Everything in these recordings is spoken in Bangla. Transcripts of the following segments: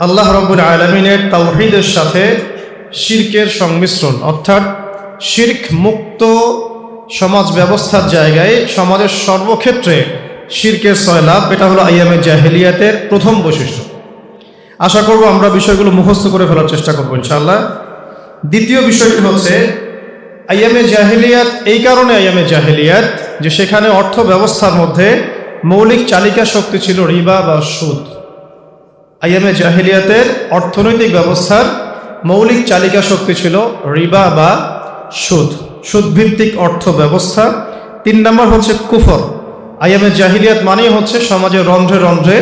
আল্লাহ রাব্বুল আলামিনের তাওহীদের সাথে শিরকের সংমিশ্রণ, অর্থাৎ শিরক মুক্ত সমাজ ব্যবস্থার জায়গায় সমাজের সর্বক্ষেত্রে শিরকের সয়লাভ, এটা হলো আইয়ামে জাহেলিয়াতের প্রথম বৈশিষ্ট্য। আশা করব আমরা বিষয়গুলো মুখস্থ করে ফেলার চেষ্টা করবো ইনশাআল্লাহ। দ্বিতীয় বিষয়টি হচ্ছে আইয়ামে জাহেলিয়াত এই কারণে আইয়ামে জাহেলিয়াত যে সেখানে অর্থ ব্যবস্থার মধ্যে মৌলিক চালিকা শক্তি ছিল রিবা বা সুদ। আইয়ামে জাহেলিয়াতের অর্থনৈতিক ব্যবস্থার মৌলিক চালিকা শক্তি ছিল রিবা বা সুদ, সুদভিত্তিক অর্থ ব্যবস্থা। 3 নম্বর হচ্ছে কুফর। আইয়ামে জাহিলিয়াত মানেই হচ্ছে সমাজের রন্ধ্রে রন্ধ্রে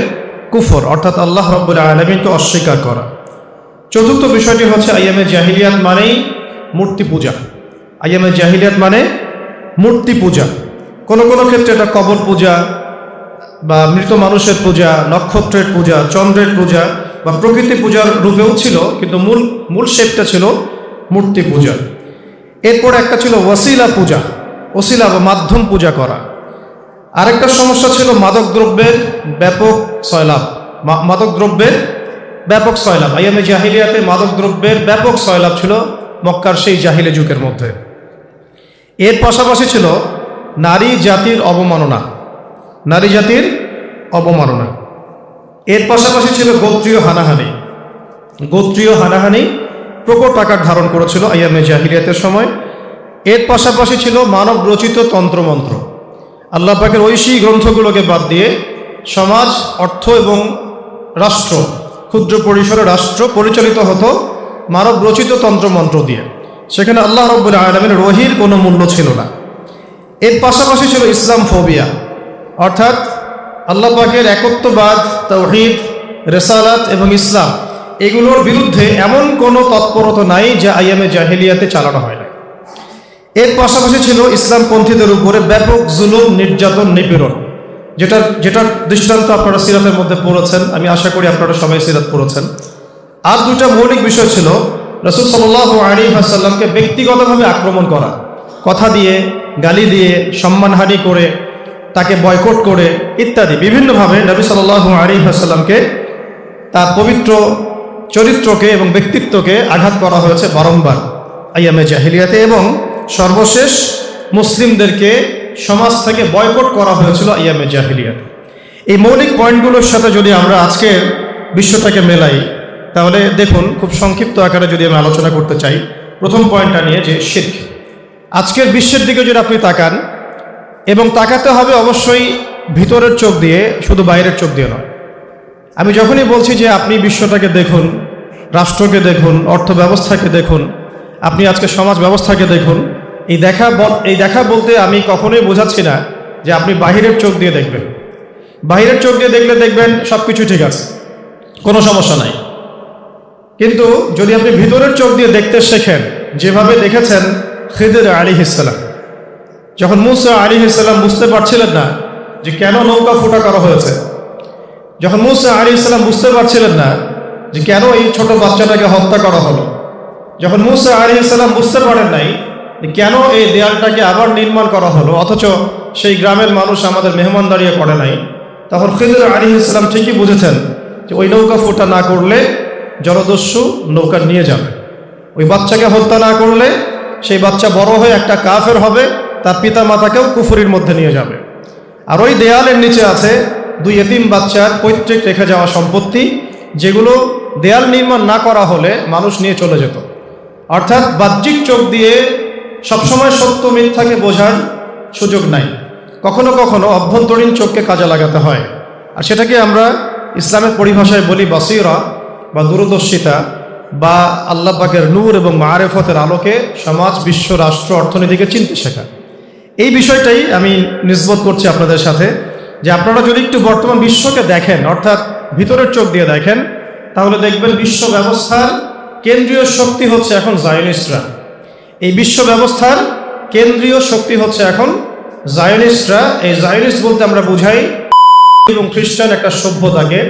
কুফর, অর্থাৎ আল্লাহ রাব্বুল আলামিনকে অস্বীকার করা। চতুর্থ বিষয়টি হচ্ছে আইয়ামে জাহিলিয়াত মানেই মূর্তি পূজা। আইয়ামে জাহিলিয়াত মানে মূর্তি পূজা। কোনো কোনো ক্ষেত্রে এটা কবর পূজা বা মৃত মানুষের পূজা, নক্ষত্রের পূজা, চন্দ্রের পূজা বা প্রকৃতি পূজার রূপেও ছিল, কিন্তু মূল শেপটা ছিল মূর্তি পূজা। এরপর একটা ছিল ওয়াসিলা পূজা, ওসিলা বা মাধ্যম পূজা করা। আরেকটা সমস্যা ছিল মাদকদ্রব্যের ব্যাপক সয়লাভ, মাদকদ্রব্যের ব্যাপক সয়লাভ। আইয়ামে জাহিলিয়াতে মাদকদ্রব্যের ব্যাপক সয়লাভ ছিল মক্কার সেই জাহিলি যুগের মধ্যে। এর পাশাপাশি ছিল নারী জাতির অবমাননা, নারী জাতির অবমাননা। এর পাশাপাশি ছিল গোত্রীয় হানাহানি। গোত্রীয় হানাহানি প্রকট আকার ধারণ করেছিল আইয়ামে জাহিলিয়াতের সময়। এর পাশাপাশি ছিল মানব রচিত তন্ত্রমন্ত্র। আল্লাহ পাকের ঐশী গ্রন্থগুলোকে বাদ দিয়ে সমাজ, অর্থ এবং রাষ্ট্র, ক্ষুদ্র পরিসরে রাষ্ট্র পরিচালিত হতো মানব রচিত তন্ত্রমন্ত্র দিয়ে। সেখানে আল্লাহ রাব্বুল আলামিনের ওহীর কোনো মূল্য ছিল না। এর পাশাপাশি ছিল ইসলাম ফোবিয়া, অর্থাৎ আল্লাহ পাকের একত্ববাদ, তাওহীদ, রিসালাত এবং ইসলাম এগুলোর বিরুদ্ধে এমন কোনো তৎপরতা নাই যা আইয়ামে জাহেলিয়াতে চালানো হয় না। এর পাশাপাশি ছিল ইসলামপন্থীদের উপরে ব্যাপক জুলুম, নির্যাতন, নিপীড়ন, যেটার দৃষ্টান্ত আপনারা সিরাতের মধ্যে পড়েছেন। আমি আশা করি আপনারা সবাই সিরাত পড়েছেন। আর দুটা মৌলিক বিষয় ছিল রাসূল সাল্লাল্লাহু আলাইহি ওয়াসাল্লামকে ব্যক্তিগতভাবে আক্রমণ করা, কথা দিয়ে, গালি দিয়ে, সম্মানহানি করে, তাকে বয়কট করে ইত্যাদি বিভিন্নভাবে নবী সাল্লাল্লাহু আলাইহি ওয়াসাল্লামকে, তার পবিত্র চরিত্রকে এবং ব্যক্তিত্বকে আঘাত করা হয়েছে বারংবার আইয়ামে জাহিলিয়াতে। এবং সর্বশেষ মুসলিমদেরকে সমাজ থেকে বয়কট করা হয়েছিল আইয়ামে জাহিলিয়াতে। এই মৌলিক পয়েন্টগুলোর সাথে যদি আমরা আজকের বিশ্বটাকে মেলাই, তাহলে দেখুন খুব সংক্ষিপ্ত আকারে যদি আমি আলোচনা করতে চাই প্রথম পয়েন্টটা নিয়ে, যে শিরক। আজকের বিশ্বের দিকে যদি আপনি তাকান, এবং তাকাতে হবে অবশ্যই ভিতরের চোখ দিয়ে, শুধু বাইরের চোখ দিয়ে নয়। আমি যখনই বলছি যে আপনি বিশ্বটাকে দেখুন, রাষ্ট্রকে দেখুন, অর্থ ব্যবস্থাকে দেখুন, আপনি আজকে সমাজ ব্যবস্থাকে দেখুন, এই দেখা বলতে আমি কখনোই বোঝাচ্ছি না যে আপনি বাহিরের চোখ দিয়ে দেখবেন। বাহিরের চোখ দিয়ে দেখলে দেখবেন সব কিছু ঠিক আছে, কোনো সমস্যা নাই। কিন্তু যদি আপনি ভিতরের চোখ দিয়ে দেখতে শেখেন, যেভাবে দেখেছেন খিদির আলাইহিস সালাম, যখন মুসা আলাইহিস সালাম বুঝতে পারছিলেন না যে কেন নৌকা ফুটা করা হয়েছে, যখন মুসা আলাইহিস সালাম বুঝতে পারছিলেন না যে কেন এই ছোট বাচ্চাটাকে হত্যা করা হলো, যখন মুসা আলাইহিস সালাম বুঝতে পারেন নাই যে কেন এই দেয়ালটাকে আবার নির্মাণ করা হলো, অথচ সেই গ্রামের মানুষ আমাদের মেহমানদারিয়ে করে নাই, তখন খিদির আলাইহিস সালাম ঠিকই বুঝেছেন যে ওই নৌকা ফুটা না করলে জলদস্যু নৌকা নিয়ে যাবে, ওই বাচ্চাকে হত্যা না করলে সেই বাচ্চা বড় হয়ে একটা কাফের হবে, তার পিতা মাতাকেও কুফরির মধ্যে নিয়ে যাবে। আর ওই দেয়ালের নিচে আছে 2 এতিম বাচ্চার পৈতৃক রেখে যাওয়া সম্পত্তি, যেগুলো দেয়াল নির্মাণ না করা হলে মানুষ নিয়ে চলে যেত। অর্থাৎ বাহ্যিক চোখ দিয়ে সবসময় সত্য মিথ্যাকে বোঝার সুযোগ নাই, কখনো কখনো অভ্যন্তরীণ চোখকে কাজে লাগাতে হয়। আর সেটাকে আমরা ইসলামের পরিভাষায় বলি বাসীরা বা দূরদর্শিতা, বা আল্লাহ পাকের নূর এবং মারেফতের আলোকে সমাজ, বিশ্ব, রাষ্ট্র, অর্থনীতিকে চিনতে শেখা। এই বিষয়টাই আমি নিসবত করছি আপনাদের সাথে, যে আপনারা যদি একটু বর্তমান বিশ্বকে দেখেন, অর্থাৎ ভিতরের চোখ দিয়ে দেখেন, তাহলে দেখবেন বিশ্ব ব্যবস্থার কেন্দ্রীয় শক্তি হচ্ছে এখন জায়নিস্টরা। এই বিশ্ব ব্যবস্থার কেন্দ্রীয় শক্তি হচ্ছে এখন জায়নিস্টরা। এই জায়নিস্ট বলতে আমরা বুঝাই এবং খ্রিস্টান একটা সভ্যতাকে,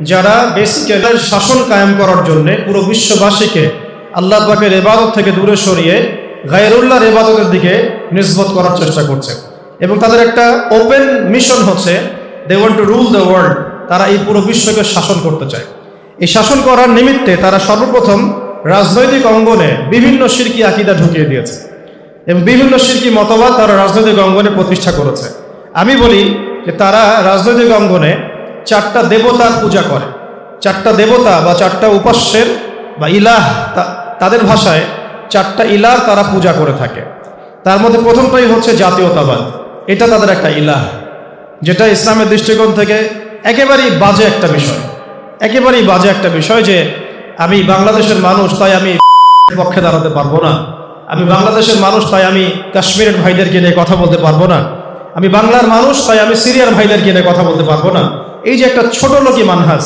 যারা বেসিক্যালি শাসন কায়েম করার জন্য পুরো বিশ্ববাসীকে আল্লাহ পাকের ইবাদত থেকে দূরে সরিয়ে গায়রুল্লাহর ইবাদতের দিকে নিসবত করার চেষ্টা করছে। এবং তাদের একটা ওপেন মিশন হচ্ছে they want to rule the world. তারা এই পুরো বিশ্বকে শাসন করতে চায়। এই শাসন করার নিমিত্তে তারা সর্বপ্রথম রাজনৈতিক অঙ্গনে বিভিন্ন শিরকি আকীদা ঢুকিয়ে দিয়েছে এবং বিভিন্ন শিরকি মতবাদ তারা রাজনৈতিক অঙ্গনে প্রতিষ্ঠা করেছে। আমি বলি যে তারা রাজনৈতিক অঙ্গনে 4টা দেবতার পূজা করে, 4টা দেবতা বা 4টা উপাস্যের বা ইলাহ, তাদের ভাষায় 4টা ইলাহ তারা পূজা করে থাকে। তার মধ্যে প্রথমটাই হচ্ছে জাতীয়তাবাদ। এটা তাদের একটা ইলাহ, যেটা ইসলামের দৃষ্টিকোণ থেকে একেবারেই বাজে একটা বিষয়, একেবারেই বাজে একটা বিষয় যে আমি বাংলাদেশের মানুষ তাই আমি পক্ষে দাঁড়াতে পারবো না, আমি বাংলাদেশের মানুষ তাই আমি কাশ্মীরের ভাইদেরকে নিয়ে কথা বলতে পারবো না, আমি বাংলার মানুষ তাই আমি সিরিয়ার ভাইদেরকে নিয়ে কথা বলতে পারবো না। এই যে একটা ছোট লোকি মানহাজ,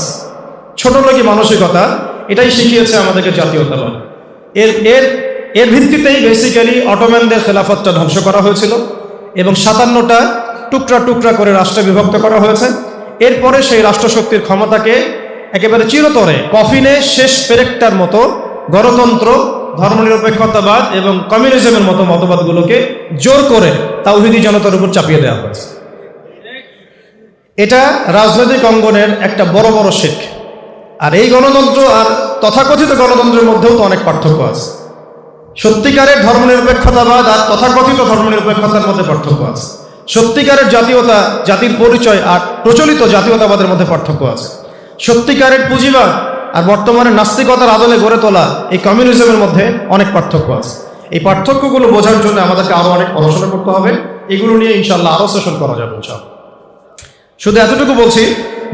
ছোট লোকি মানসিকতা, এটাই শিখিয়েছে আমাদেরকে জাতীয়তাবাদ। এর এর এর ভিত্তিতেই বেসিক্যালি অটোম্যানদের খেলাফতটা ধ্বংস করা হয়েছিল এবং 57টা টুকরা টুকরা করে রাষ্ট্রে বিভক্ত করা হয়েছে। এরপরে সেই রাষ্ট্রশক্তির ক্ষমতাকে একেবারে চিরতরে কফিনে শেষ পেরেকটার মতো গণতন্ত্র, ধর্মনিরপেক্ষতাবাদ এবং কমিউনিজমের মতো মতবাদগুলোকে জোর করে তাওহীদি জনতার উপর চাপিয়ে দেওয়া হয়েছে। এটা রাজনৈতিক অঙ্গনের একটা বড় বড় শিরক। আর এই গণতন্ত্র আর তথাকথিত গণতন্ত্রের মধ্যেও তো অনেক পার্থক্য আছে। সত্যিকারের ধর্মনিরপেক্ষতাবাদ আর তথাকথিত ধর্মনিরপেক্ষতার মধ্যে পার্থক্য আছে। সত্যিকারের জাতীয়তা, জাতির পরিচয় আর প্রচলিত জাতীয়তাবাদের মধ্যে পার্থক্য আছে। সত্যিকারের পুঁজিবাদ আর বর্তমানে নাস্তিকতার আদলে গড়ে তোলা এই কমিউনিজমের মধ্যে অনেক পার্থক্য আছে। এই পার্থক্যগুলো বোঝার জন্য আমাদেরকে আরো অনেক পড়াশোনা করতে হবে। এগুলো নিয়ে ইনশাআল্লাহ আরো সেশন করা যাবে ইনশাআল্লাহ। শুধু এতটুকু বলছি,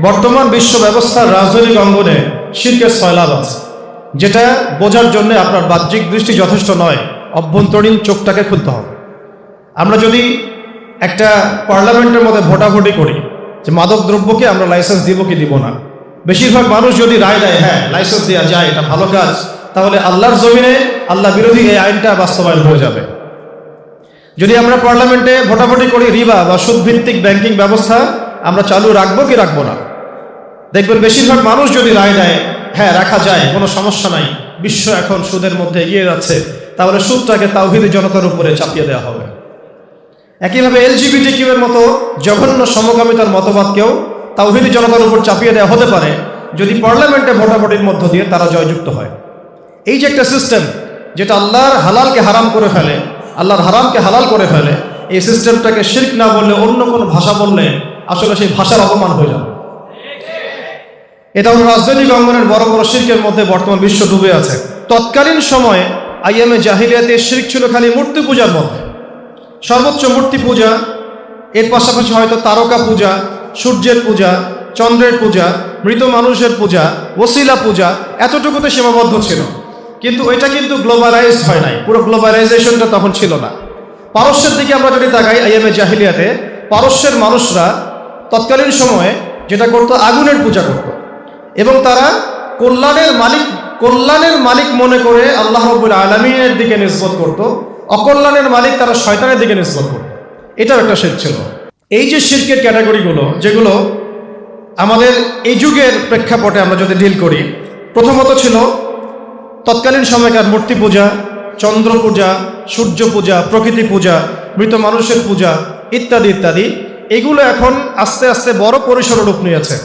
বর্তমান বিশ্ব ব্যবস্থার রাজনৈতিক অঙ্গনে শিরকের সয়লাব আছে, যেটা বোঝার জন্য আপনার বাহ্যিক দৃষ্টি যথেষ্ট নয়, অভ্যন্তরীণ চোখটাকে খুলতে হবে। আমরা যদি একটা পার্লামেন্টের মধ্যে ভোটাভুটি করি যে মাদক দ্রব্যকে আমরা লাইসেন্স দিব কি দিব না, বেশিরভাগ মানুষ যদি রায় দেয় হ্যাঁ লাইসেন্স দেওয়া যায়, এটা ভালো কাজ, তাহলে আল্লাহর জমিনে আল্লাহ বিরোধী এই আইনটা বাস্তবায়ন হয়ে যাবে। যদি আমরা পার্লামেন্টে ভোটাভুটি করি রিবা বা সুদভিত্তিক ব্যাংকিং ব্যবস্থা আমরা চালু রাখবো কি রাখবো না, দেখবেন বেশিরভাগ মানুষ যদি রায় দেয় হ্যাঁ রাখা যায়, কোনো সমস্যা নাই, বিশ্ব এখন সুদের মধ্যে এগিয়ে যাচ্ছে, তাহলে সুদটাকে তাওহীদি জনতার উপরে চাপিয়ে দেওয়া হবে। একইভাবে LGBTQ এর মতো জঘন্য সমকামিতার মতবাদকেও তাওহীদি জনতার উপর চাপিয়ে দেওয়া হতে পারে যদি পার্লামেন্টে ভোটাভুটির মধ্য দিয়ে তারা জয়যুক্ত হয়। এই যে একটা সিস্টেম যেটা আল্লাহর হালালকে হারাম করে ফেলে, আল্লাহর হারামকে হালাল করে ফেলে, এই সিস্টেমটাকে শিরক না বললে অন্য কোনো ভাষা বললে আসলে সেই ভাষার অপমান হয়ে যাবে। এটা হলো রাজনৈতিক অঙ্গনের বড় বড় শিরকের মধ্যে বর্তমান বিশ্ব ডুবে আছে। তৎকালীন সময়ে আইয়ামে জাহিলিয়াতে শিরক ছিল খালি মূর্তি পূজার মধ্যে, সর্বোচ্চ মূর্তি পূজা, এর পাশাপাশি হয়তো তারকা পূজা, সূর্যের পূজা, চন্দ্রের পূজা, মৃত মানুষের পূজা, ওসিলা পূজা, এতটুকুতে সীমাবদ্ধ ছিল। কিন্তু এটা কিন্তু গ্লোবালাইজড হয় নাই, পুরো গ্লোবালাইজেশনটা তখন ছিল না। পারস্যের দিকে আমরা যদি তাকাই, আইয়ামে জাহিলিয়াতে পারস্যের মানুষরা তৎকালীন সময়ে যেটা করতো আগুনের পূজা করত এবং তারা কল্যাণের মালিক মনে করে আল্লাহ রাব্বুল আলামিনের দিকে নিসবত করত, অকল্যাণের মালিক তারা শয়তানের দিকে নিসবত করত। এটাও একটা শিরক ছিল। এই যে শিরকের ক্যাটাগরিগুলো যেগুলো আমাদের এই যুগের প্রেক্ষাপটে আমরা যদি ডিল করি, প্রথমত ছিল তৎকালীন সময়কার মূর্তি পূজা, চন্দ্র পূজা, সূর্য পূজা, প্রকৃতি পূজা, মৃত মানুষের পূজা ইত্যাদি ইত্যাদি। এগুলো এখন আস্তে আস্তে বড় পরিসরে রূপ নিয়েছে।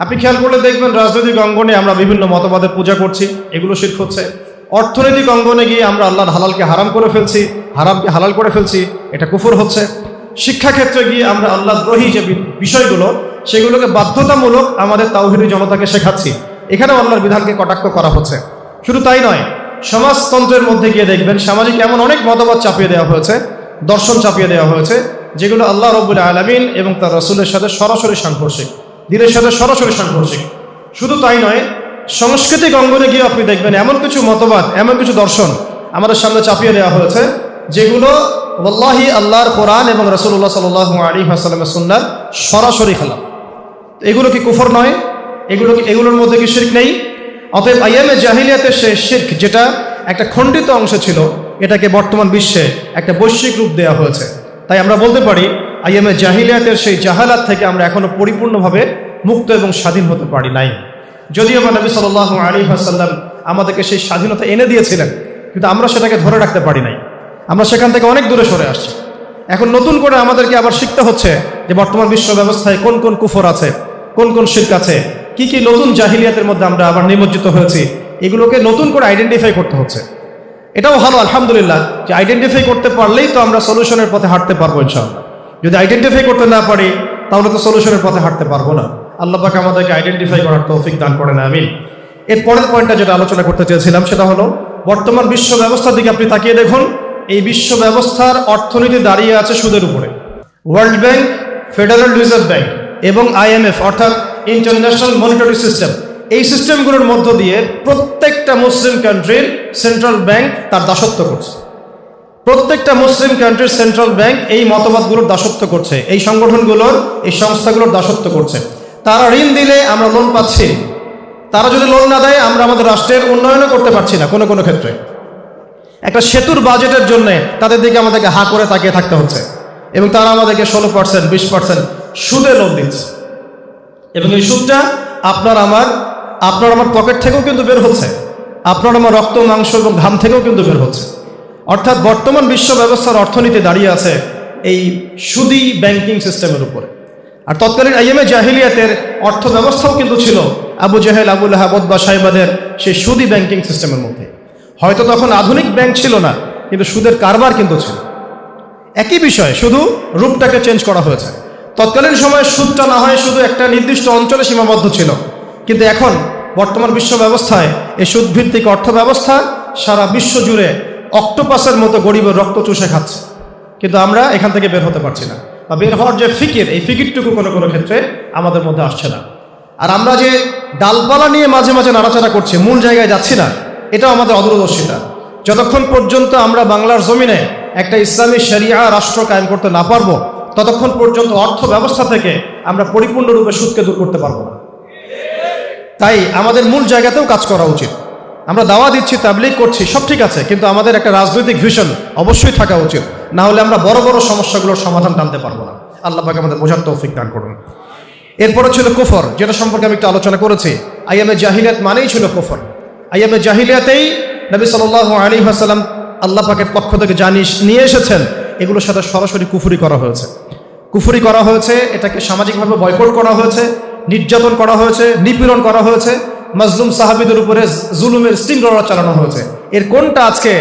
আপনি খেয়াল করলে দেখবেন রাজনৈতিক অঙ্গনে আমরা বিভিন্ন মতবাদের পূজা করছি, এগুলো শিরক হচ্ছে। অর্থনৈতিক অঙ্গনে গিয়ে আমরা আল্লাহর হালালকে হারাম করে ফেলছি, হারামকে হালাল করে ফেলছি, এটা কুফর হচ্ছে। শিক্ষাক্ষেত্রে গিয়ে আমরা আল্লাহদ্রোহী যে বিষয়গুলো সেগুলোকে বাধ্যতামূলক আমাদের তাওহীদি জনতাকে শেখাচ্ছি, এখানেও আল্লাহর বিধানকে কটাক্ষ করা হচ্ছে। শুধু তাই নয়, সমাজতন্ত্রের মধ্যে গিয়ে দেখবেন সামাজিক এমন অনেক মতবাদ চাপিয়ে দেওয়া হয়েছে, দর্শন চাপিয়ে দেওয়া হয়েছে, যেগুলো আল্লাহ রাব্বুল আলামিন এবং তার রাসূলের সাথে সরাসরি সাংঘর্ষিক, দিনের সাথে সরাসরি সাংঘর্ষিক। শুধু তাই নয়, সাংস্কৃতিক অঙ্গনে গিয়ে আপনি দেখবেন এমন কিছু মতবাদ, এমন কিছু দর্শন আমাদের সামনে চাপিয়ে দেওয়া হয়েছে যেগুলো ওয়াল্লাহি আল্লাহর কোরআন এবং রাসূলুল্লাহ সাল্লাল্লাহু আলাইহি ওয়াসাল্লামের সুন্নাহর সরাসরি খেলাফ। এগুলো কি কুফর নয়? এগুলোর মধ্যে কি শিরক নেই? অতএব আইয়ামে জাহিলিয়াতের সেই শিরক যেটা একটা খণ্ডিত অংশ ছিল, এটাকে বর্তমান বিশ্বে একটা বৈশ্বিক রূপ দেওয়া হয়েছে। তাই আমরা বলতে পারি আইয়ামে জাহিলিয়াতের সেই জাহালাত থেকে আমরা এখনো পরিপূর্ণভাবে মুক্ত এবং স্বাধীন হতে পারি নাই। যদিও বা নবী সাল্লাল্লাহু আলাইহি ওয়াসাল্লাম আমাদেরকে সেই স্বাধীনতা এনে দিয়েছিলেন, কিন্তু আমরা সেটাকে ধরে রাখতে পারি নাই। আমরা সেখান থেকে অনেক দূরে সরে আসছি। এখন নতুন করে আমাদেরকে আবার শিখতে হচ্ছে যে বর্তমান বিশ্ব ব্যবস্থায় কোন কোন কুফর আছে, কোন কোন শিরক আছে, কি কি নতুন জাহিলিয়াতের মধ্যে আমরা আবার নিমজ্জিত হয়েছি, এগুলোকে নতুন করে আইডেন্টিফাই করতে হচ্ছে। এটাও ভালো আলহামদুলিল্লাহ যে আইডেন্টিফাই করতে পারলেই তো আমরা সলিউশনের পথে হাঁটতে পারবো ইনশাআল্লাহ। যদি আইডেন্টিফাই করতে না পারি তাহলে তো সলিউশনের পথে হাঁটতে পারবো না। আল্লাহ পাক আমাদেরকে আইডেন্টিফাই করার তৌফিক দান করেন, আমিন। এর পরের পয়েন্টটা যেটা আলোচনা করতে চেয়েছিলাম সেটা হলো বর্তমান বিশ্ব ব্যবস্থার দিকে আপনি তাকিয়ে দেখুন। এই বিশ্ব ব্যবস্থার অর্থনীতি দাঁড়িয়ে আছে সুদের উপরে। World bank, federal reserve bank এবং IMF অর্থাৎ ইন্টারন্যাশনাল মনিটারি সিস্টেম, এই সিস্টেমগুলোর মধ্য দিয়ে প্রত্যেকটা মুসলিম কান্ট্রির সেন্ট্রাল ব্যাংক তার দাসত্ব করছে। প্রত্যেকটা মুসলিম কান্ট্রির সেন্ট্রাল ব্যাংক এই মতবাদগুলোর দাসত্ব করছে, এই সংগঠনগুলোর, এই সংস্থাগুলোর দাসত্ব করছে। তারা ঋণ দিলে আমরা লোন পাচ্ছি, তারা যদি লোন না দেয় আমরা আমাদের রাষ্ট্রের উন্নয়নও করতে পারছি না। কোনো কোনো ক্ষেত্রে একটা সেতুর বাজেটের জন্য তাদের দিকে আমাদেরকে হা করে তাকিয়ে থাকতে হচ্ছে এবং তারা আমাদেরকে 16%, 20% সুদে লোন দিচ্ছে এবং এই সুদটা আপনার আমার পকেট থেকেও কিন্তু বের হচ্ছে, আপনার আমার রক্ত, মাংস এবং ঘাম থেকেও কিন্তু বের হচ্ছে। অর্থাৎ বর্তমান বিশ্ব ব্যবস্থার অর্থনীতি দাঁড়িয়ে আছে এই সুদী ব্যাংকিং সিস্টেমের উপরে। আর তৎকালীন আইএমএ জাহিলিয়াতের অর্থ ব্যবস্থাও কিন্তু ছিল আবু জেহেল, আবু লাহাব, উতবা, শাইবাদের সেই সুদী ব্যাংকিং সিস্টেমের মধ্যে। হয়তো তখন আধুনিক ব্যাংক ছিল না, কিন্তু সুদের কারবার কিন্তু ছিল। একই বিষয়, শুধু রূপটাকে চেঞ্জ করা হয়েছে। তৎকালীন সময়ে সুদটা না হয় শুধু একটা নির্দিষ্ট অঞ্চলে সীমাবদ্ধ ছিল, কিন্তু এখন বর্তমান বিশ্ব ব্যবস্থায় এই সুদভিত্তিক অর্থ ব্যবস্থা সারা বিশ্ব জুড়ে অক্টোপাসের মতো গরিবের রক্ত চুষে খাচ্ছে, কিন্তু আমরা এখান থেকে বের হতে পারছি না। বা বের হওয়ার যে ফিকির, এই ফিকিরটুকু কোনো কোনো ক্ষেত্রে আমাদের মধ্যে আসছে না। আর আমরা যে ডালপালা নিয়ে মাঝে মাঝে নাড়াচাড়া করছি, মূল জায়গায় যাচ্ছি না, এটাও আমাদের অদূরদর্শিতা। যতক্ষণ পর্যন্ত আমরা বাংলার জমিনে একটা ইসলামী শরিয়া রাষ্ট্র কায়েম করতে না পারবো, ততক্ষণ পর্যন্ত অর্থ ব্যবস্থা থেকে আমরা পরিপূর্ণরূপে সুদকে দূর করতে পারবো না। তাই আমাদের মূল জায়গাতেও কাজ করা উচিত। আমরা দাওয়া দিচ্ছি, তাবলীগ করছি, সব ঠিক আছে, কিন্তু আমাদের একটা রাজনৈতিক ভিশন অবশ্যই থাকা উচিত, না হলে আমরা বড় বড় সমস্যাগুলোর সমাধান টানতে পারবো না। আল্লাহ পাক আমাদের বোঝার তৌফিক দান করুন। এরপরে ছিল কুফর, যেটা সম্পর্কে আমি একটু আলোচনা করেছি। আইয়ামে জাহিলিয়াত মানেই ছিল কুফর। আইয়ামে জাহিলিয়াতেই নবী সাল্লাল্লাহু আলাইহি ওয়াসাল্লাম আল্লাহ পাকের পক্ষ থেকে নিয়ে এসেছেন, এগুলোর সাথে সরাসরি কুফরি করা হয়েছে। কুফরি করা হয়েছে, এটাকে সামাজিকভাবে বয়কট করা হয়েছে, নির্যাতন করা হয়েছে, নিপীড়ন করা হয়েছে, মাজলুম সাহাবীদের উপরে জুলুমের স্টিং রোলার চালানো হয়েছে। এর কোনটা আজকে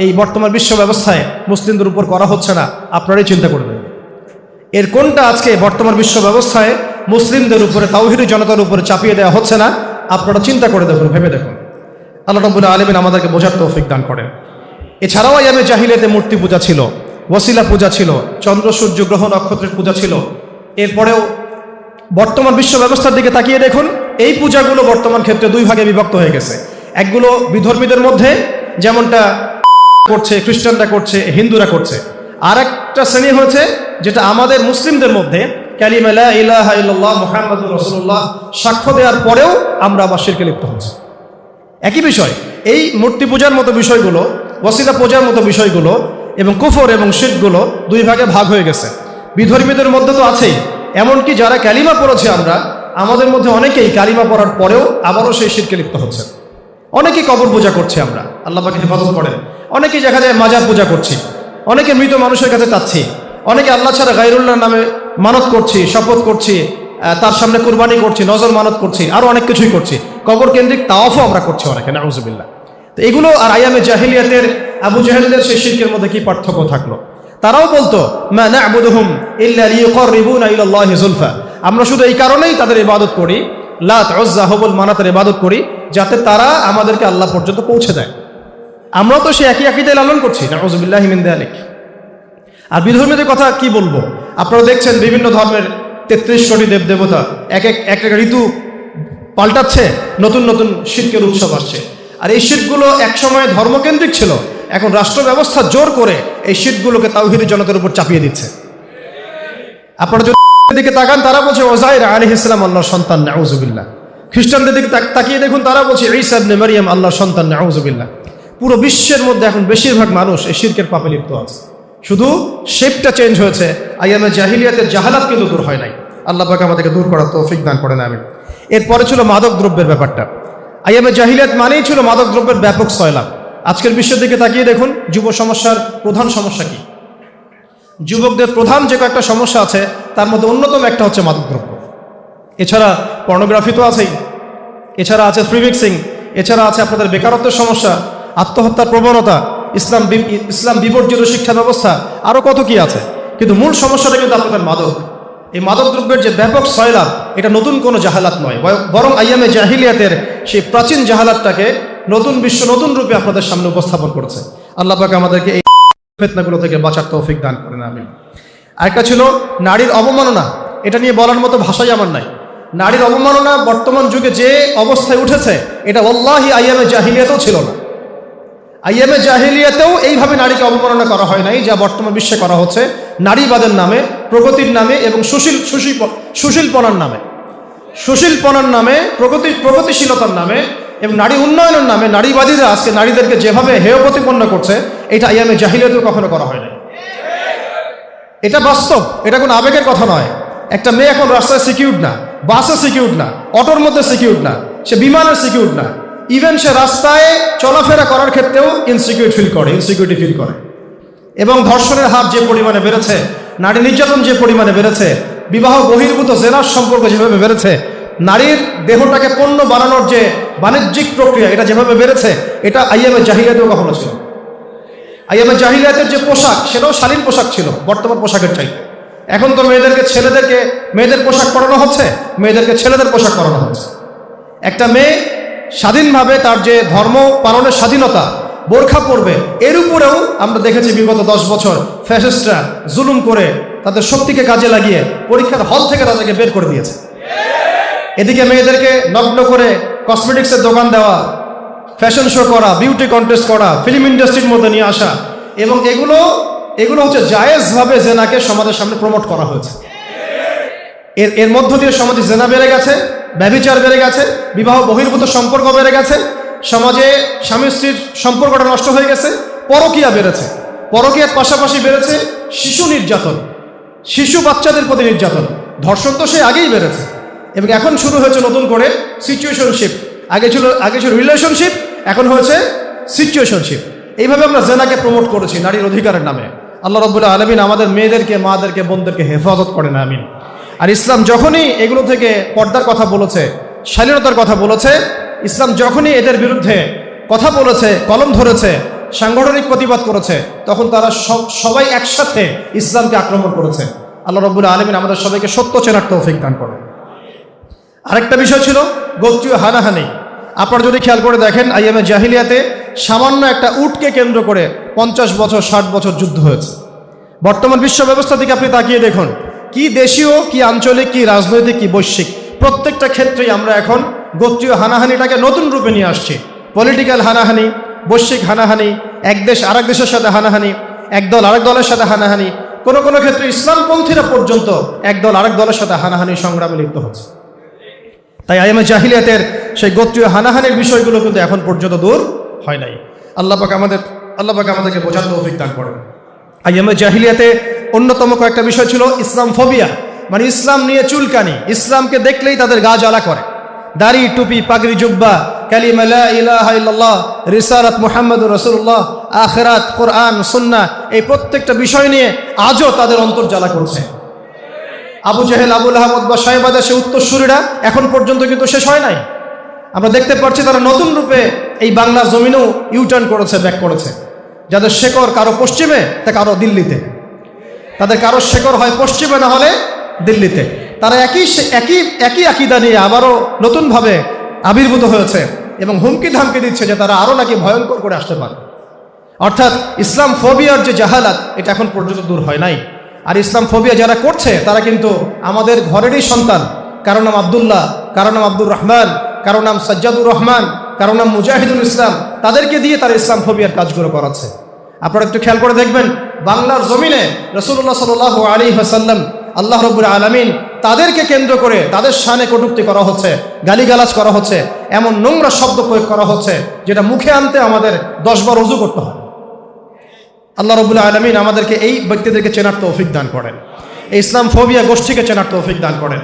এই বর্তমান বিশ্ব ব্যবস্থায় মুসলিমদের উপর করা হচ্ছে না? আপনারাই চিন্তা করবেন। এর কোনটা আজকে বর্তমান বিশ্ব ব্যবস্থায় মুসলিমদের উপরে, তাওহীদি জনতার উপরে চাপিয়ে দেওয়া হচ্ছে না? আপনারা চিন্তা করে দেখুন, ভেবে দেখুন। আল্লাহ রাব্বুল আলামিন আমাদেরকে বোঝার তৌফিক দান করেন। এছাড়াও আইয়ামে জাহিলিয়াতে মূর্তি পূজা ছিল, ওয়াসিলা পূজা ছিল, চন্দ্র সূর্য গ্রহ নক্ষত্রের পূজা ছিল। এরপরেও বর্তমান বিশ্ব ব্যবস্থার দিকে তাকিয়ে দেখুন, এই পূজাগুলো বর্তমান ক্ষেত্রে দুই ভাগে বিভক্ত হয়ে গেছে। একগুলো বিধর্মীদের মধ্যে, যেমনটা করছে খ্রিস্টানরা করছে, হিন্দুরা করছে। আর একটা শ্রেণী হয়েছে যেটা আমাদের মুসলিমদের মধ্যে, কালিমা লা ইলাহা ইল্লাল্লাহ মুহাম্মাদুর রাসূলুল্লাহ সাক্ষ্য দেওয়ার পরেও আমরা আবার শিরকে লিপ্ত হচ্ছি। একই বিষয়, এই মূর্তি পূজার মতো বিষয়গুলো, ওয়াসিলা পূজার মতো বিষয়গুলো এবং কুফর এবং শিরকগুলো দুই ভাগে ভাগ হয়ে গেছে। বিধর্মীদের মধ্যে তো আছেই, এমনকি যারা কালিমা পড়েছে আমরা, আমাদের মধ্যে অনেকেই কালিমা পড়ার পরেও আবারও সেই শিরকে লিপ্ত হচ্ছে। অনেকেই কবর পূজা করছে আমরা, আল্লাহ পাক হেফাজত করেন। অনেকেই দেখা যায় মাজার পূজা করছি, অনেকে মৃত মানুষের কাছে চাচ্ছি, অনেকে আল্লাহ ছাড়া গায়রুল্লাহর নামে মানত করছি, শপথ করছি, তার সামনে কুরবানি করছি, নজর মানত করছি, আরও অনেক কিছুই করছি। কবর কেন্দ্রিক তাওয়াফও আমরা করছি অনেকে, নাউজুবিল্লাহ। তো এগুলো আর আইয়ামে জাহিলিয়াতের আবু জাহেলদের সেই শিরকের মধ্যে কি পার্থক্য থাকলো? তারাও বলতো মা না'বুদুহুম ইল্লা লিয়ুকাররিবুনা ইলাল্লাহি যুলফা, আমরা শুধু এই কারণেই তাদের ইবাদত করি, লাত, উজ্জা, হুবল, মানাতের ইবাদত করি যাতে তারা আমাদেরকে আল্লাহ পর্যন্ত পৌঁছে দেয়। আমরাও তো সেই একই আকীদা লালন করছি, নাউজুবিল্লাহি মিন যালিক। আর বিধর্মীদের কথা কি বলবো? আপনারা দেখছেন বিভিন্ন ধর্মের 33 কোটি দেবদেবতা এক এক ঋতু পাল্টাচ্ছে, নতুন নতুন শিরকের উৎসব আসছে। আর এই শিরকগুলো একসময় ধর্মকেন্দ্রিক ছিল, এখন রাষ্ট্র ব্যবস্থা জোর করে এই শিরকগুলোকে তাওহীদি জনতার উপর চাপিয়ে দিচ্ছে। আপনারা যদি দিকে তাকান, তারা বলছে ওযাইর আলাইহিস সালাম আল্লাহর সন্তান, নাউজুবিল্লাহ। খ্রিস্টানদের দিকে তাকিয়ে দেখুন, তারা বলছে ঈসা ইবনে মারইয়াম আল্লাহর সন্তান, নাউজুবিল্লাহ। পুরো বিশ্বের মধ্যে এখন বেশিরভাগ মানুষ এই শিরকের পাপে লিপ্ত আছে, শুধু শেপটা চেঞ্জ হয়েছে। আইয়ামে জাহিলিয়াতের জাহালাত কিন্তু দূর হয় নাই। আল্লাহ পাক আমাদেরকে দূর করার তৌফিক দান করেন, আমিন। এরপরে ছিল মাদক দ্রব্যের ব্যাপারটা। আইয়ামে জাহিলিয়াত মানেই ছিল মাদক দ্রব্যের ব্যাপক সয়লাব। আজকের বিশ্বের দিকে তাকিয়ে দেখুন, যুব সমস্যার প্রধান সমস্যা কি? যুবকদের প্রধান যে কয়েকটা সমস্যা আছে তার মধ্যে অন্যতম একটা হচ্ছে মাদক দ্রব্য। এছাড়া পর্নোগ্রাফি তো আছেই, এছাড়া আছে ফ্রি মিক্সিং, এছাড়া আছে আপনাদের বেকারত্বের সমস্যা, আত্মহত্যার প্রবণতা, ইসলাম বিবর্জিত শিক্ষা ব্যবস্থা, আরও কত কি আছে। কিন্তু মূল সমস্যাটা কিন্তু আপনাদের মাদক। এই মাদক দ্রব্যের যে ব্যাপক সয়লাভ, এটা নতুন কোনো জাহালাত নয়, বরং আইয়ামে জাহিলিয়াতের সেই প্রাচীন জাহালাতটাকে নতুন বিশ্ব নতুন রূপে আপনাদের সামনে উপস্থাপন করেছে। আল্লাহ পাক আমাদেরকে এই ফিতনাগুলো থেকে বাঁচার তৌফিক দান করেন, আমিন। আরেকটা ছিল নারীর অবমাননা। এটা নিয়ে বলার মতো ভাষাই আমার নাই। নারীর অবমাননা বর্তমান যুগে যে অবস্থায় উঠেছে, এটা ওয়াল্লাহি আইয়ামে জাহিলিয়াতেও ছিল না। আইয়ামে জাহিলিয়াতেও এইভাবে নারীকে অবমাননা করা হয় নাই যা বর্তমান বিশ্বে করা হচ্ছে, নারীবাদের নামে, প্রগতির নামে এবং সুশীলপনার নামে, প্রগতিশীলতার নামে এবং নারী উন্নয়নের নামে নারীবাদীরা আজকে নারীদেরকে যেভাবে হেয় প্রতিপন্ন করছে, এটা আইয়ামে জাহিলিয়াতেও কখনো করা হয় নাই। এটা বাস্তব, এটা কোনো আবেগের কথা নয়। একটা মেয়ে এখন রাস্তায় সিকিউর না, বাসে সিকিউর না, অটোর মধ্যে সিকিউর না, সে বিমানের সিকিউর না, ইভেন সে রাস্তায় চলাফেরা করার ক্ষেত্রেও ইনসিকিউরিটি ফিল করে। এবং ধর্ষণের হার যে পরিমাণে বেড়েছে, নারী নির্যাতন যে পরিমাণে বেড়েছে, বিবাহ বহির্ভূত জেনার সম্পর্ক যেভাবে বেড়েছে, নারীর দেহটাকে পণ্য বানানোর যে বাণিজ্যিক প্রক্রিয়া এটা যেভাবে বেড়েছে, এটা আইয়ামে জাহিলিয়াতেও কখনো ছিল। আইয়ামে জাহিলিয়াতের যে পোশাক, সেটাও শালীন পোশাক ছিল বর্তমান পোশাকের চাইতে। এখন তো মেয়েদের পোশাক পরানো হচ্ছে, মেয়েদেরকে ছেলেদের পোশাক পরানো হচ্ছে। একটা মেয়ে স্বাধীনভাবে তার যে ধর্ম পালনের স্বাধীনতা, বোরখা পরবে, এর উপরেও আমরা দেখেছি বিগত 10 বছর ফ্যাসিস্টরা জুলুম করে তাদের শক্তিকে কাজে লাগিয়ে পরীক্ষার হল থেকে তাদেরকে বের করে দিয়েছে। এদিকে মেয়েদেরকে নগ্ন করে কসমেটিক্সের দোকান দেওয়া, ফ্যাশন শো করা, বিউটি কন্টেস্ট করা, ফিল্ম ইন্ডাস্ট্রির মধ্যে নিয়ে আসা, এবং এগুলো হচ্ছে জায়েজভাবে জেনাকে সমাজের সামনে প্রমোট করা হয়েছে। এর মধ্য দিয়ে সমাজে জেনা বেড়ে গেছে, ব্যভিচার বেড়ে গেছে, বিবাহ বহির্ভূত সম্পর্ক বেড়ে গেছে, সমাজে স্বামী স্ত্রীর সম্পর্কটা নষ্ট হয়ে গেছে, পরকীয়া বেড়েছে, পরকীয়ার পাশাপাশি বেড়েছে শিশু নির্যাতন, শিশু বাচ্চাদের প্রতি নির্যাতন। ধর্ষণ তো সে আগেই বেড়েছে, এবং এখন শুরু হয়েছে নতুন করে সিচুয়েশনশিপ। আগে ছিল রিলেশনশিপ, এখন হয়েছে সিচুয়েশনশিপ। এইভাবে আমরা জেনাকে প্রমোট করেছি নারীর অধিকারের নামে। আল্লাহ রাব্বুল আলামিন আমাদের মেয়েদেরকে, মাদেরকে, বোনদেরকে হেফাজত করেন, আমিন। আর ইসলাম যখনই এগুলো থেকে পর্দার কথা বলেছে, শালীনতার কথা বলেছে, ইসলাম যখনই এদের বিরুদ্ধে কথা বলেছে, কলম ধরেছে, সাংগঠনিক প্রতিবাদ করেছে, তখন তারা সবাই একসাথে ইসলামকে আক্রমণ করেছে। আল্লাহ রাব্বুল আলামিন আমাদের সবাইকে সত্য চেনার তৌফিক দান করেন। আরেকটা বিষয় ছিল গোত্রীয় হানাহানি। আপনারা যদি খেয়াল করে দেখেন, আইয়ামে জাহিলিয়াতে সামান্য একটা উটকে কেন্দ্র করে 50 বছর 60 বছর যুদ্ধ হয়েছে। বর্তমান বিশ্ব ব্যবস্থা থেকে আপনি তাকিয়ে দেখুন, কি দেশীয়, কি আঞ্চলিক, কি রাজনৈতিক, কি বৈশ্বিক, প্রত্যেকটা ক্ষেত্রেই আমরা এখন গোত্রীয় হানাহানিটাকে নতুন রূপে নিয়ে আসছি। পলিটিক্যাল হানাহানি, বৈশ্বিক হানাহানি, এক দেশ আরেক দেশের সাথে হানাহানি, এক দল আরেক দলের সাথে হানাহানি, কোনো কোনো ক্ষেত্রে ইসলামপন্থীরা পর্যন্ত এক দল আরেক দলের সাথে হানাহানি সংগ্রামে লিপ্ত হচ্ছে। তাই আইয়ামে জাহিলিয়াতের সেই গোত্রীয় হানাহানির বিষয়গুলো কিন্তু এখন পর্যন্ত দূর হয় নাই। আল্লাহ পাক আমাদেরকে বোঝার তৌফিক দান করেন। আইয়ামে জাহিলিয়াতে অন্যতম কয়েকটা বিষয় ছিল ইসলাম ফোবিয়া, মানে ইসলাম নিয়ে চুলকানি, ইসলামকে দেখলেই তাদের গা জ্বালা করে। দাড়ি, টুপি, পাগড়ি, জুব্বা, কালিমা লা ইলাহা ইল্লাল্লাহ, রিসালাত মুহাম্মাদুর রাসূলুল্লাহ, আখিরাত, কোরআন, সুন্নাহ, এই প্রত্যেকটা বিষয় নিয়ে আজও তাদের অন্তর জ্বালা করছে। আবু জেহেল, আবু লাহাব বা সাইবাদের সে উত্তরসূরিরা এখন পর্যন্ত কিন্তু শেষ হয় নাই। আমরা দেখতে পাচ্ছি তারা নতুন রূপে এই বাংলার জমিনেও ইউটার্ন করেছে, ব্যাক করেছে। যাদের শেকড় কারো পশ্চিমে, তা কারো দিল্লিতে, তাদের কারো শেকড় হয় পশ্চিমে, না হলে দিল্লিতে। তারা একই আকীদা নিয়ে আবারও নতুনভাবে আবির্ভূত হয়েছে এবং হুমকি ধামকি দিচ্ছে যে তারা আরও নাকি ভয়ঙ্কর করে আসতে পারে। অর্থাৎ ইসলাম ফোবিয়ার যে জাহালাত, এটা এখন পর্যন্ত দূর হয় নাই। আর ইসলাম ফোবিয়া যারা করছে তারা কিন্তু আমাদের ঘরেরই সন্তান। কারো নাম আবদুল্লাহ, কারো নাম আব্দুর রহমান, কারো নাম সাজ্জাদুর রহমান, কারো নাম মুজাহিদুল ইসলাম, তাদেরকে দিয়ে তারা ইসলাম ফোবিয়ার কাজগুলো করাচ্ছে। আপনারা একটু খেয়াল করে দেখবেন, বাংলার জমিনে রাসূলুল্লাহ সাল্লাল্লাহু আলাইহি ওয়াসাল্লাম, আল্লাহ রাব্বুল আলামিন, তাদেরকে কেন্দ্র করে তাদের শানে কটূক্তি করা হচ্ছে, গালিগালাজ করা হচ্ছে, এমন নোংরা শব্দ প্রয়োগ করা হচ্ছে যেটা মুখে আনতে আমাদের 10 বার ওযু করতে হয়। আল্লাহ রাব্বুল আলামিন আমাদেরকে এই ব্যক্তিদেরকে চেনার তৌফিক দান করেন, এই ইসলাম ফোবিয়া গোষ্ঠীকে চেনার তৌফিক দান করেন।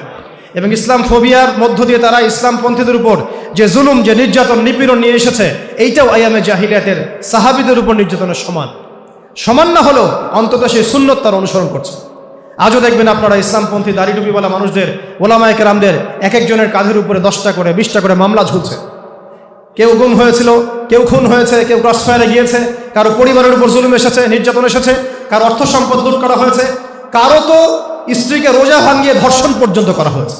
এবং ইসলাম ফোবিয়ার মধ্য দিয়ে তারা ইসলামপন্থীদের উপর যে জুলুম, যে নির্যাতন, নিপীড়ন নিয়ে এসেছে, এইটাও আইয়ামে জাহিলিয়াতের সাহাবীদের উপর নির্যাতনের সমান না হলেও অন্তত সেই সুন্নত তারা অনুসরণ করছে। আজও দেখবেন আপনারা ইসলামপন্থী দাড়ি টুপিওয়ালা মানুষদের, ওলামায়ে কেরামদের এক একজনের কাঁধের উপরে 10টা করে 20টা করে মামলা ঝুলছে। কেউ গুম হয়েছিল, কেউ খুন হয়েছে, কেউ ক্রসফায়ারে গিয়েছে, কারো পরিবারের উপর জুলুম এসেছে, নির্যাতন এসেছে, কারো অর্থ সম্পদ লুট করা হয়েছে, কারো তো স্ত্রীকে রোজা ভাঙিয়ে ধর্ষণ পর্যন্ত করা হয়েছে,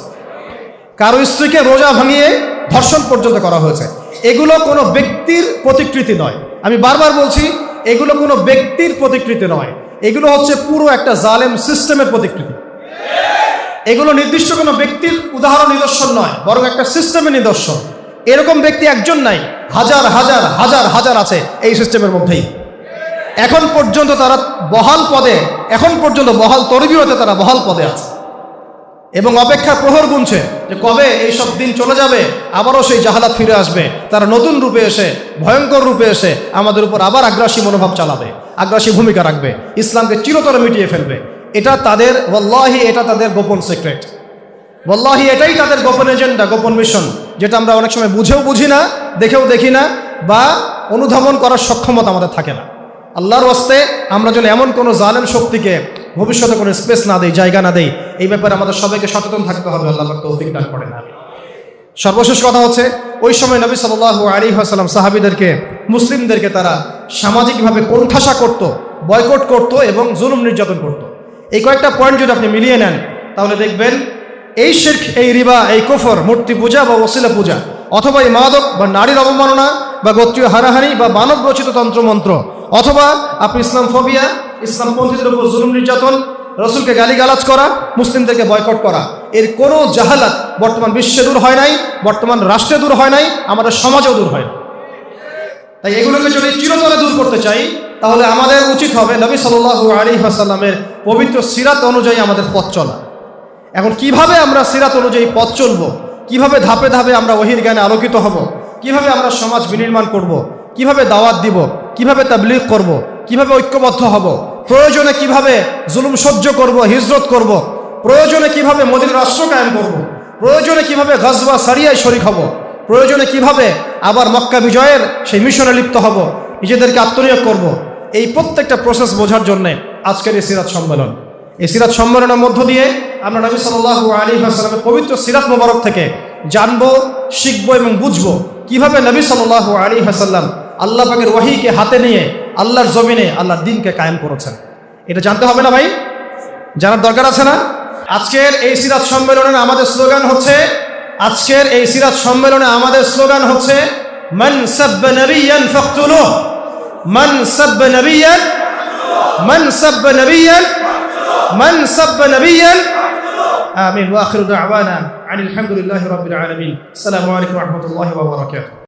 কারো স্ত্রীকে রোজা ভাঙিয়ে ধর্ষণ পর্যন্ত করা হয়েছে। এগুলো কোনো ব্যক্তির প্রতিকৃতি নয়, আমি বারবার বলছি, এগুলো কোনো ব্যক্তির প্রতিকৃতি নয়, এগুলো হচ্ছে পুরো একটা জালেম সিস্টেমের প্রতিকৃতি। এগুলো নির্দিষ্ট কোনো ব্যক্তির উদাহরণ নিদর্শন নয়, বরং একটা সিস্টেমের নিদর্শন। এরকম ব্যক্তি একজন নাই, হাজার হাজার হাজার হাজার আছে এই সিস্টেমের মধ্যেই। এখন পর্যন্ত তারা বহাল পদে, এখন পর্যন্ত বহাল তরবিয়তে তারা বহাল পদে আছে এবং অপেক্ষার প্রহর গুনছে যে কবে এইসব দিন চলে যাবে, আবারও সেই জাহালাত ফিরে আসবে, তারা নতুন রূপে এসে, ভয়ঙ্কর রূপে এসে আমাদের উপর আবার আগ্রাসী মনোভাব চালাবে, আগ্রাসী ভূমিকা রাখবে, ইসলামকে চিরতরে মিটিয়ে ফেলবে। এটা তাদের, ওয়াল্লাহি এটা তাদের গোপন সিক্রেট, ওয়াল্লাহি এটাই তাদের গোপন এজেন্ডা, গোপন মিশন, যেটা আমরা অনেক সময় বুঝেও বুঝি না, দেখেও দেখি না, বা অনুধাবন করার সক্ষমতা আমাদের থাকে না। আল্লাহর ওয়াস্তে আমরা যেন এমন কোনো জালেম শক্তিকে ভবিষ্যতে কোনো স্পেস না দেই, জায়গা না দেই, এই ব্যাপারে আমাদের সবাইকে সচেতন থাকতে হবে। আল্লাহ পাক তৌফিক দান করেন। সর্বশেষ কথা হচ্ছে, ওই সময় নবী সাল্লাল্লাহু আলাইহি ওয়াসাল্লাম সাহাবীদেরকে, মুসলিমদেরকে তারা সামাজিকভাবে কোণঠাসা করত, বয়কট করত এবং জুলুম নির্যাতন করত। এই কয়েকটা পয়েন্ট যদি আপনি মিলিয়ে নেন তাহলে দেখবেন এই শিরক, এই রিবা, এই কুফর, মূর্তি পূজা বা ওসিলা পূজা, অথবা এই মাদক বা নারীর অবমাননা বা গোত্রীয় হারাহারি বা মানব রচিত তন্ত্রমন্ত্র, অথবা আপনি ইসলাম ফোবিয়া, ইসলামপন্থীদের উপর জুলুম নির্যাতন, রসুলকে গালিগালাজ করা, মুসলিমদেরকে বয়কট করা, এর কোনো জাহালাত বর্তমান বিশ্বে দূর হয় নাই, বর্তমান রাষ্ট্রে দূর হয় নাই, আমাদের সমাজেও দূর হয় না। তাই এগুলোকে যদি চিরতরে দূর করতে চাই তাহলে আমাদের উচিত হবে নবী সাল্লাল্লাহু আলাইহি ওয়াসাল্লামের পবিত্র সিরাত অনুযায়ী আমাদের পথ চলা। এখন কিভাবে আমরা সিরাত অনুযায়ী পথ চলব, কিভাবে ধাপে ধাপে আমরা ওহীর জ্ঞানে আলোকিত হব, কিভাবে আমরা সমাজ বিনির্মাণ করব, কিভাবে দাওয়াত দিব, কিভাবে তাবলীগ করব, কিভাবে ঐক্যবদ্ধ হব, প্রয়োজনে কিভাবে জুলুম সহ্য করব, হিজরত করব, প্রয়োজনে কিভাবে মদিনা রাষ্ট্র কায়েম করব, প্রয়োজনে কিভাবে গজওয়া সারিয়ায় শরীক হব, প্রয়োজনে কিভাবে আবার মক্কা বিজয়ের সেই মিশনে লিপ্ত হব, নিজেদেরকে আত্মনিয়োগ করব, এই প্রত্যেকটা প্রসেস বোঝার জন্যে আজকের এই সিরাত সম্মেলন। এই সিরাত সম্মেলনের মধ্য দিয়ে আমরা নবী সাল্লাল্লাহু আলাইহি ওয়াসাল্লামের পবিত্র সিরাত মোবারক থেকে জানবো, শিখবো এবং বুঝবো কিভাবে নবী সাল্লাল্লাহু আলাইহি ওয়াসাল্লাম আল্লাহ পাকের ওহীকে হাতে নিয়ে আল্লাহর জমিনে আল্লাহর দ্বীনকে কায়েম করেছেন। এটা জানতে হবে না ভাই? জানার দরকার আছে না? আজকের এই সিরাত সম্মেলনে আমাদের স্লোগান হচ্ছে, আজকের এই সিরাত সম্মেলনে আমাদের স্লোগান হচ্ছে, মান সাব্বা নবিয়ান ফাকতুলুহু, মান সাব্বা নবিয়ান, মান সাব্বা নবিয়ান, মান সাব্বা নবিয়ান। আমিন। ওয়া আখিরু দাওয়ানা আনিল হামদুলিল্লাহি রাব্বিল আলামিন। আসসালামু আলাইকুম ওয়া রাহমাতুল্লাহি ওয়া বারাকাতুহু।